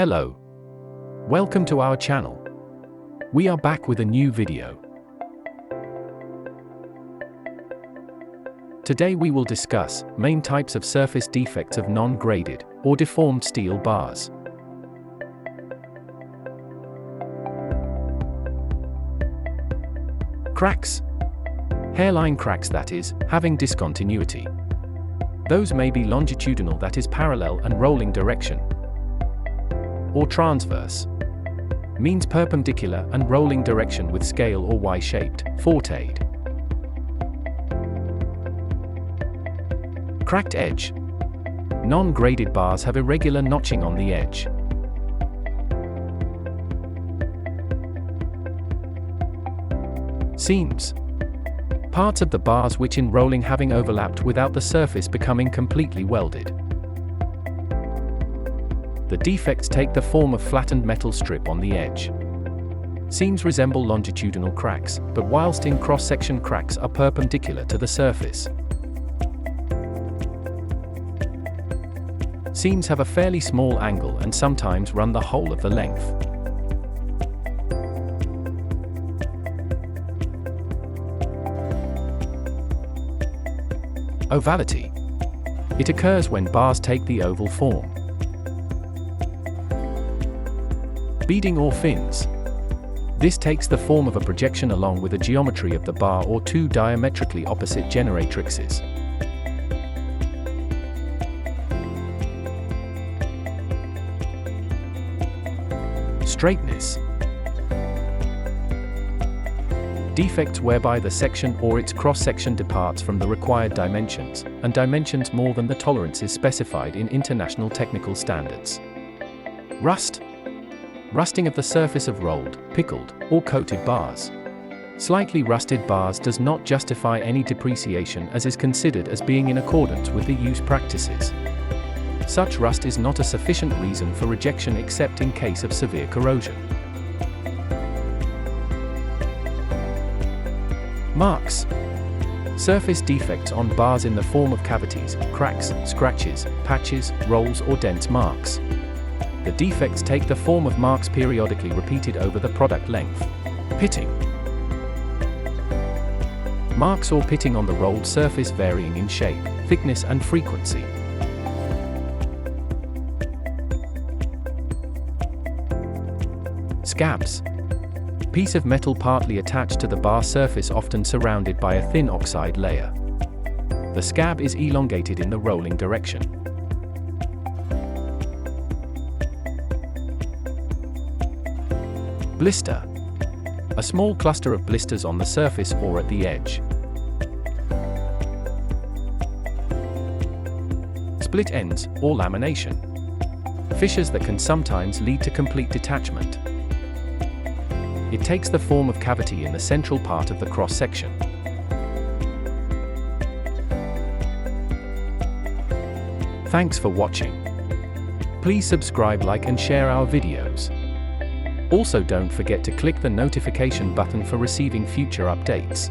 Hello. Welcome to our channel. We are back with a new video. Today we will discuss main types of surface defects of non-graded or deformed steel bars. Cracks. Hairline cracks, that is, having discontinuity. Those may be longitudinal, that is parallel and rolling direction, or transverse, means perpendicular and rolling direction with scale or Y-shaped, fortade. Cracked edge. Non-graded bars have irregular notching on the edge. Seams. Parts of the bars which in rolling having overlapped without the surface becoming completely welded. The defects take the form of flattened metal strip on the edge. Seams resemble longitudinal cracks, but whilst in cross-section cracks are perpendicular to the surface. Seams have a fairly small angle and sometimes run the whole of the length. Ovality. It occurs when bars take the oval form. Beading or fins. This takes the form of a projection along with the geometry of the bar or two diametrically opposite generatrixes. Straightness. Defects whereby the section or its cross-section departs from the required dimensions, and dimensions more than the tolerances specified in international technical standards. Rust. Rusting of the surface of rolled, pickled, or coated bars. Slightly rusted bars does not justify any depreciation as is considered as being in accordance with the use practices. Such rust is not a sufficient reason for rejection except in case of severe corrosion. Marks. Surface defects on bars in the form of cavities, cracks, scratches, patches, rolls or dents. Marks. The defects take the form of marks periodically repeated over the product length. Pitting. Marks or pitting on the rolled surface varying in shape, thickness and frequency. Scabs. Piece of metal partly attached to the bar surface, often surrounded by a thin oxide layer. The scab is elongated in the rolling direction. Blister. A small cluster of blisters on the surface or at the edge. Split ends, or lamination. Fissures that can sometimes lead to complete detachment. It takes the form of cavity in the central part of the cross-section. Thanks for watching. Please subscribe, like and share our videos. Also don't forget to click the notification button for receiving future updates.